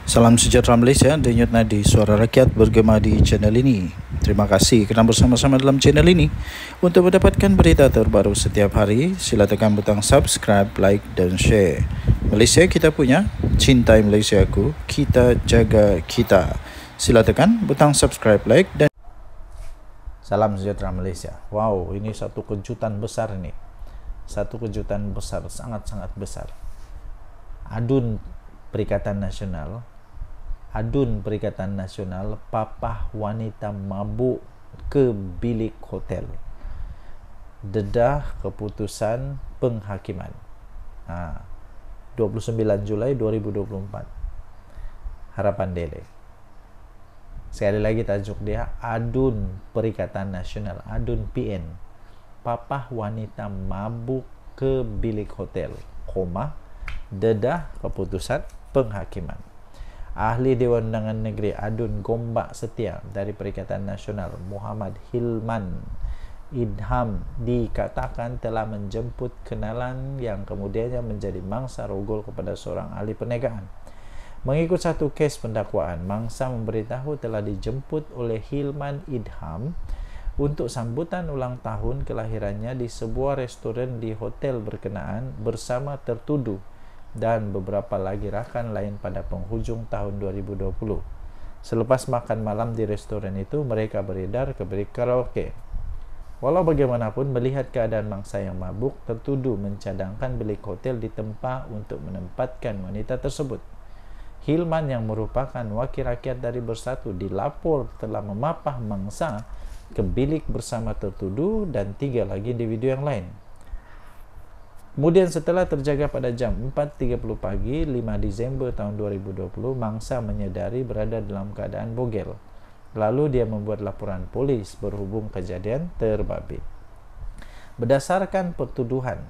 Salam sejahtera Malaysia, denyut nadi suara rakyat bergema di channel ini. Terima kasih kerana bersama-sama dalam channel ini. Untuk mendapatkan berita terbaru setiap hari, sila tekan butang subscribe, like dan share. Malaysia kita punya, cintai Malaysia aku, kita jaga kita. Sila tekan butang subscribe, like dan Salam sejahtera Malaysia. Wow, ini satu kejutan besar ini. Satu kejutan besar, sangat-sangat besar. Adun Perikatan Nasional papah wanita mabuk ke bilik hotel. Dedah keputusan penghakiman. 29 Julai 2024. Harapan Daily. Sekali lagi tajuk dia, Adun Perikatan Nasional, Adun PN. Papah wanita mabuk ke bilik hotel, dedah keputusan penghakiman. Ahli Dewan Undangan Negeri Adun Gombak Setia dari Perikatan Nasional Muhammad Hilman Idham dikatakan telah menjemput kenalan yang kemudiannya menjadi mangsa rogol kepada seorang ahli perniagaan. Mengikut satu kes pendakwaan, mangsa memberitahu telah dijemput oleh Hilman Idham untuk sambutan ulang tahun kelahirannya di sebuah restoran di hotel berkenaan bersama tertuduh dan beberapa lagi rakan lain pada penghujung tahun 2020. Selepas makan malam di restoran itu, mereka beredar ke bilik karaoke. Walau bagaimanapun, melihat keadaan mangsa yang mabuk, tertuduh mencadangkan bilik hotel ditempa untuk menempatkan wanita tersebut. Hilman yang merupakan wakil rakyat dari Bersatu dilapor telah memapah mangsa ke bilik bersama tertuduh dan 3 lagi individu yang lain. Kemudian setelah terjaga pada jam 4.30 pagi 5 Disember tahun 2020, mangsa menyedari berada dalam keadaan bogel. Lalu dia membuat laporan polis berhubung kejadian terbabit. Berdasarkan pertuduhan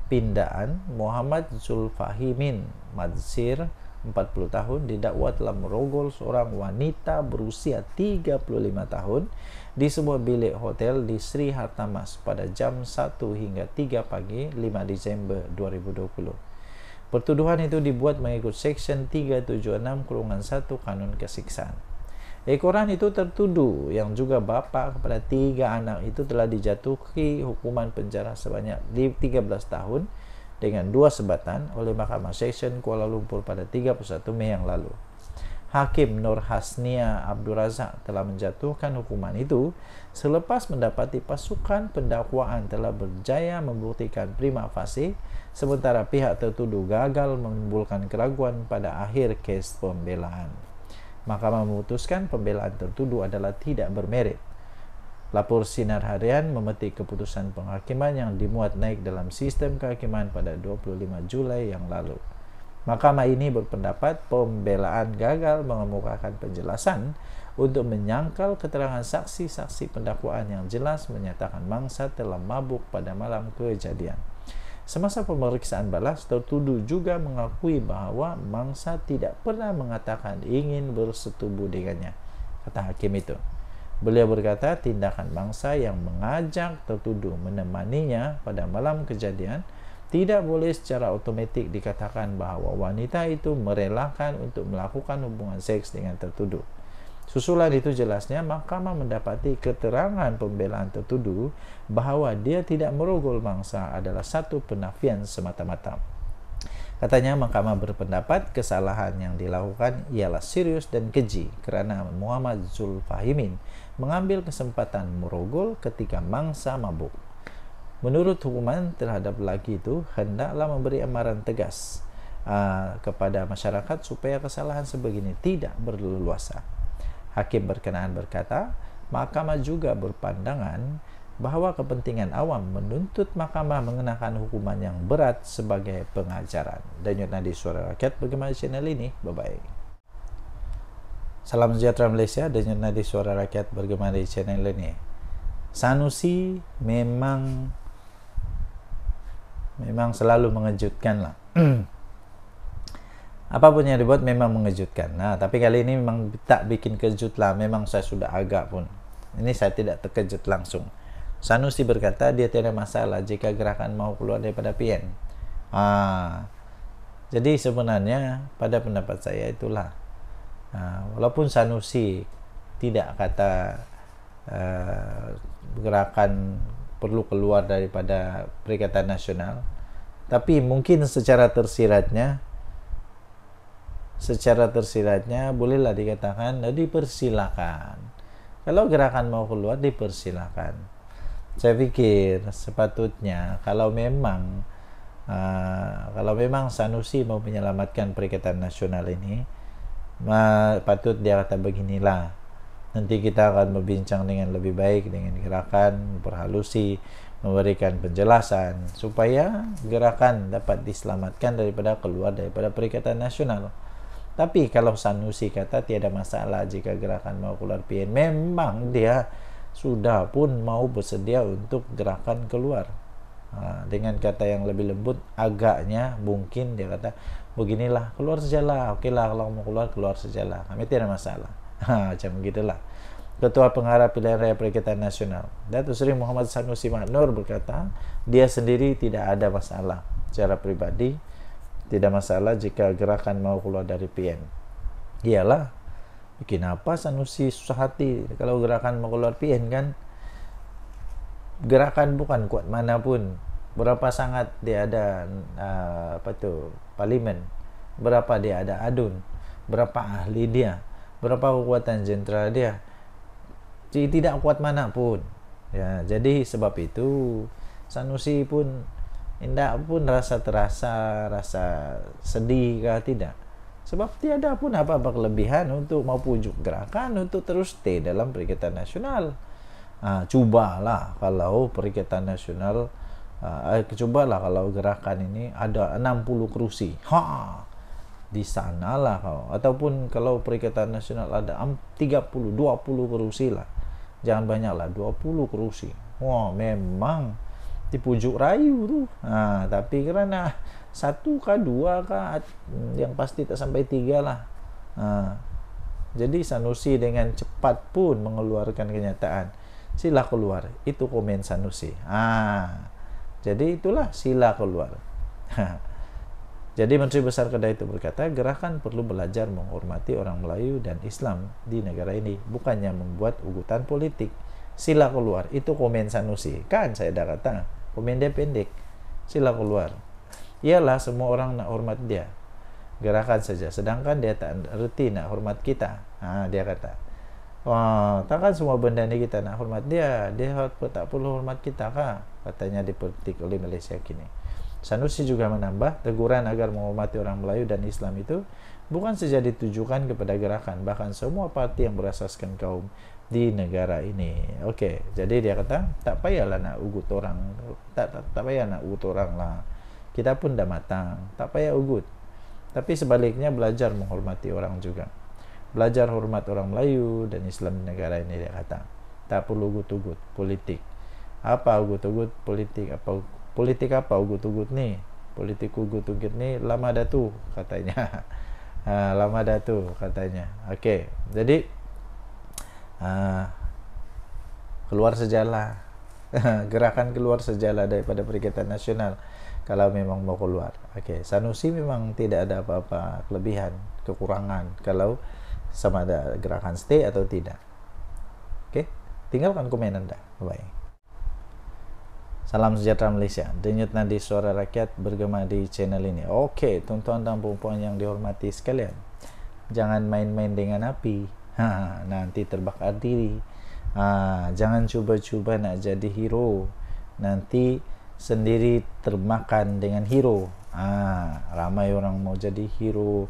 pindaan, Muhammad Zulfahimin Madsir 40 tahun didakwa telah merogol seorang wanita berusia 35 tahun di sebuah bilik hotel di Sri Hartamas pada jam 1 hingga 3 pagi 5 Disember 2020. Pertuduhan itu dibuat mengikut Seksyen 376/1 Kanun Kesiksaan. Ekoran itu tertuduh yang juga bapa kepada 3 anak itu telah dijatuhi hukuman penjara sebanyak 13 tahun dengan 2 sebatan oleh Mahkamah Seksyen Kuala Lumpur pada 31 Mei yang lalu. Hakim Nur Hasnia Abdul Razak telah menjatuhkan hukuman itu selepas mendapati pasukan pendakwaan telah berjaya membuktikan prima facie, sementara pihak tertuduh gagal menimbulkan keraguan pada akhir kes pembelaan. Mahkamah memutuskan pembelaan tertuduh adalah tidak bermerit. Lapor Sinar Harian memetik keputusan penghakiman yang dimuat naik dalam sistem kehakiman pada 25 Julai yang lalu. Mahkamah ini berpendapat pembelaan gagal mengemukakan penjelasan untuk menyangkal keterangan saksi-saksi pendakwaan yang jelas menyatakan mangsa telah mabuk pada malam kejadian. Semasa pemeriksaan balas, tertuduh juga mengakui bahawa mangsa tidak pernah mengatakan ingin bersetubuh dengannya, kata hakim itu. Beliau berkata tindakan mangsa yang mengajak tertuduh menemaninya pada malam kejadian tidak boleh secara automatik dikatakan bahawa wanita itu merelakan untuk melakukan hubungan seks dengan tertuduh. Susulan itu jelasnya mahkamah mendapati keterangan pembelaan tertuduh bahawa dia tidak merogol mangsa adalah satu penafian semata-mata. Katanya mahkamah berpendapat kesalahan yang dilakukan ialah serius dan keji kerana Muhammad Zulfahimin mengambil kesempatan merogol ketika mangsa mabuk. Menurut hukuman terhadap lelaki itu, hendaklah memberi amaran tegas kepada masyarakat supaya kesalahan sebegini tidak berleluasa. Hakim berkenaan berkata, mahkamah juga berpandangan bahawa kepentingan awam menuntut mahkamah mengenakan hukuman yang berat sebagai pengajaran. Denyut nadi suara rakyat bergema di channel ini. Bye-bye. Salam sejahtera Malaysia, denyut nadi suara rakyat bergema di channel ini. Sanusi memang selalu mengejutkan lah. Apapun yang dibuat memang mengejutkan. Tapi kali ini memang tak bikin kejut lah. Memang saya sudah agak pun. Ini saya tidak terkejut langsung. Sanusi berkata dia tidak masalah jika gerakan mau keluar daripada PN. Jadi sebenarnya pada pendapat saya itulah Walaupun Sanusi tidak kata gerakan perlu keluar daripada Perikatan Nasional, tapi mungkin secara tersiratnya bolehlah dikatakan dipersilakan. Kalau gerakan mau keluar, dipersilakan. Saya pikir sepatutnya kalau memang Sanusi mau menyelamatkan Perikatan Nasional ini, patut dia kata beginilah, nanti kita akan berbincang dengan lebih baik dengan gerakan, berhalusi, memberikan penjelasan supaya gerakan dapat diselamatkan daripada keluar daripada Perikatan Nasional. Tapi kalau Sanusi kata tiada masalah jika gerakan mau keluar PN, memang dia sudah pun mau bersedia untuk gerakan keluar. Dengan kata yang lebih lembut, agaknya mungkin dia kata beginilah, keluar sajalah, oke lah, kalau mau keluar sajalah, kami tidak masalah. Macam begitulah. Ketua Pengarah Pilihan Raya Perikatan Nasional Datuk Seri Muhammad Sanusi Maknur berkata, dia sendiri tidak ada masalah secara pribadi, tidak masalah jika gerakan mau keluar dari PN. Iyalah, kenapa Sanusi susah hati kalau gerakan mau keluar PN kan? Gerakan bukan kuat manapun, berapa sangat dia ada parlimen, berapa dia ada adun, berapa ahli dia, berapa kekuatan jenderal dia, tidak kuat manapun. Ya, jadi sebab itu Sanusi pun tidak pun rasa sedih kah, tidak, sebab tiada pun apa-apa kelebihan untuk mau pujuk gerakan untuk terus stay dalam Perikatan Nasional. Cubalah kalau Perikatan Nasional, cobalah kalau gerakan ini ada 60 kursi, di sanalah kau, ataupun kalau Perikatan Nasional ada 30-20 kursi lah, jangan banyaklah, 20 kursi. Memang dipujuk rayu tuh. Tapi kerana 1 kah 2 kah, yang pasti tak sampai 3 lah. Jadi Sanusi dengan cepat pun mengeluarkan kenyataan, sila keluar. Itu komen Sanusi. Jadi itulah sila keluar. Jadi Menteri Besar Kedah itu berkata, gerakan perlu belajar menghormati orang Melayu dan Islam di negara ini, bukannya membuat ugutan politik. Sila keluar. Itu komen Sanusi. Kan saya dah kata, komen dia pendek, sila keluar. Iyalah, semua orang nak hormat dia, gerakan saja, sedangkan dia tak reti nak hormat kita. Dia kata, takkan semua benda ni kita nak hormat dia tak perlu hormat kita kah? Katanya dipetik oleh Malaysia kini. Sanusi juga menambah, teguran agar menghormati orang Melayu dan Islam itu bukan saja ditujukan kepada gerakan, bahkan semua parti yang berasaskan kaum di negara ini. Okey, jadi dia kata tak payahlah nak ugut orang, tak payah nak ugut orang lah, kita pun dah matang, tak payah ugut. Tapi sebaliknya belajar menghormati orang juga, belajar hormat orang Melayu dan Islam di negara ini. Dia kata tak perlu ugut-ugut politik. Apa ugut-ugut politik? Politik apa ugut-ugut ni? Politik ugut-ugut ni lama dah tu katanya. Lama dah tu katanya. Okey, jadi keluar sejalah. Gerakan keluar sejalah daripada Perikatan Nasional kalau memang mau keluar. Okey, Sanusi memang tidak ada apa-apa kelebihan, kekurangan kalau sama ada gerakan stay atau tidak. Okey, tinggalkan komen anda. Bye. Salam sejahtera Malaysia. Denyut nadi suara rakyat bergema di channel ini. Okey, tuan-tuan dan puan-puan yang dihormati sekalian, jangan main-main dengan api. Nanti terbakar diri. Jangan cuba-cuba nak jadi hero, nanti sendiri termakan dengan hero. Ramai orang mau jadi hero,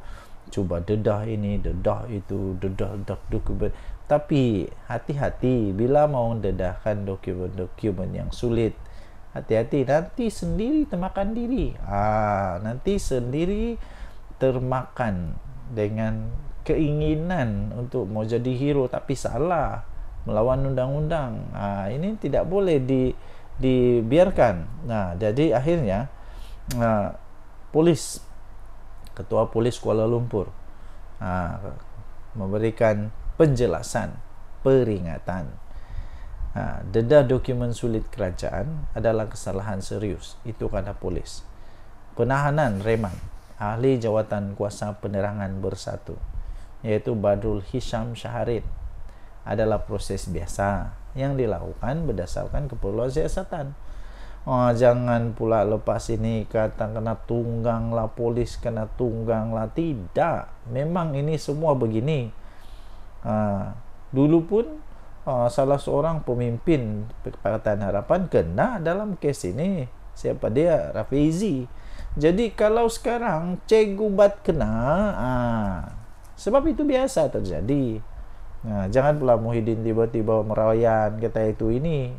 cuba dedah ini, dedah itu, dedah dokumen. Tapi hati-hati bila mau dedahkan dokumen yang sulit. Hati-hati, nanti sendiri termakan diri. Nanti sendiri termakan dengan keinginan untuk mau jadi hero, tapi salah, melawan undang-undang. Ini tidak boleh dibiarkan. Jadi akhirnya Ketua Polis Kuala Lumpur memberikan penjelasan, peringatan. Dedah dokumen sulit kerajaan adalah kesalahan serius. Itu kata polis. Penahanan reman ahli jawatan kuasa penerangan bersatu yaitu Badrul Hisham Syaharin, adalah proses biasa yang dilakukan berdasarkan keperluan siasatan. Oh, jangan pula lepas ini kata kena tunggang lah, polis kena tunggang lah. Tidak, memang ini semua begini. Dulu pun salah seorang pemimpin Pakatan Harapan kena dalam kes ini. Siapa dia? Rafizi. Jadi kalau sekarang Cikgu Bat kena, sebab itu biasa terjadi. Jangan pula Muhyiddin tiba-tiba merawayan kata itu ini.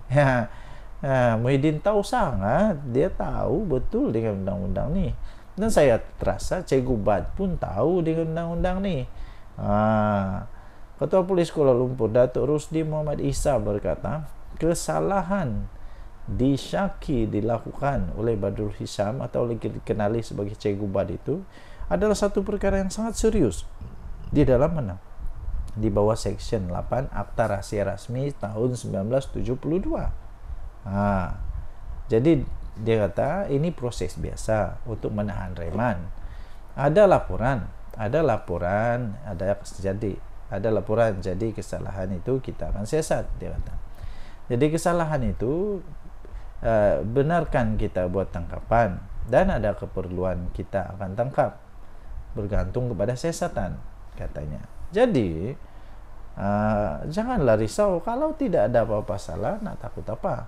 Muhyiddin tahu sangat, dia tahu betul dengan undang-undang ni. Dan saya terasa Cikgu Bat pun tahu dengan undang-undang ni. Ketua Polis Kuala Lumpur Datuk Rusdi Muhammad Isa berkata, kesalahan disyaki dilakukan oleh Badrul Hisham atau dikenali sebagai Cikgu Bat itu adalah satu perkara yang sangat serius di dalam mana? Di bawah Seksyen 8 Akta Rahsia Rasmi tahun 1972. Jadi dia kata ini proses biasa untuk menahan reman. Ada laporan, jadi kesalahan itu kita akan siasat, dia kata. Jadi kesalahan itu benarkan kita buat tangkapan dan ada keperluan kita akan tangkap bergantung kepada siasatan, katanya. Jadi janganlah risau kalau tidak ada apa-apa salah, nak takut apa?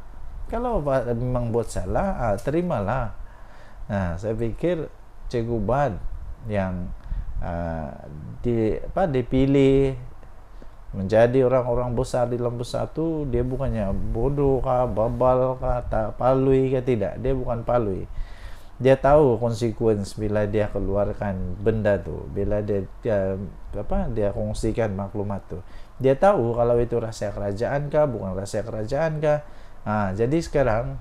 Kalau memang buat salah, terimalah. Saya pikir Cikgu Bat yang dipilih menjadi orang-orang besar di dalam Bersatu, dia bukannya bodoh kah, babal kah, tak palui kah, tidak. Dia bukan palui. Dia tahu konsekuensi bila dia keluarkan benda tu, bila dia kongsikan maklumat tu. Dia tahu kalau itu rahsia kerajaan kah, bukan rahsia kerajaan kah. Jadi sekarang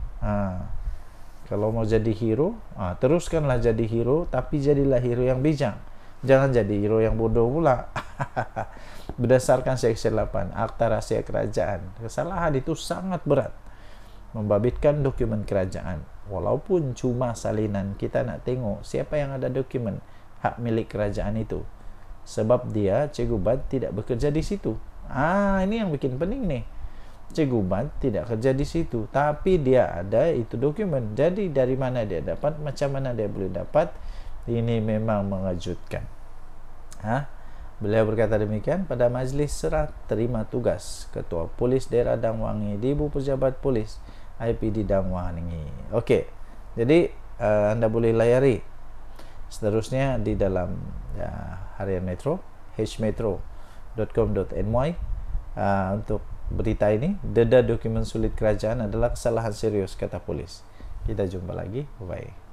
kalau mau jadi hero, teruskanlah jadi hero, tapi jadilah hero yang bijak. Jangan jadi hero yang bodoh pula. Berdasarkan Seksyen 8 Akta Rahsia Kerajaan, kesalahan itu sangat berat. Membabitkan dokumen kerajaan, walaupun cuma salinan, kita nak tengok siapa yang ada dokumen hak milik kerajaan itu. Sebab dia, Cikgu Bat, tidak bekerja di situ. Ini yang bikin pening nih. Cikgu Bat tidak kerja di situ, tapi dia ada itu dokumen. Jadi dari mana dia dapat, macam mana dia boleh dapat? Ini memang mengejutkan. Beliau berkata demikian pada majlis serah terima tugas Ketua Polis Daerah Dang Wangi di Ibu Pejabat Polis IPD Dang Wangi. Okey, jadi anda boleh layari seterusnya di dalam Harian Metro, hmetro.com.my untuk berita ini. Dedah dokumen sulit kerajaan adalah kesalahan serius, kata polis. Kita jumpa lagi. Bye.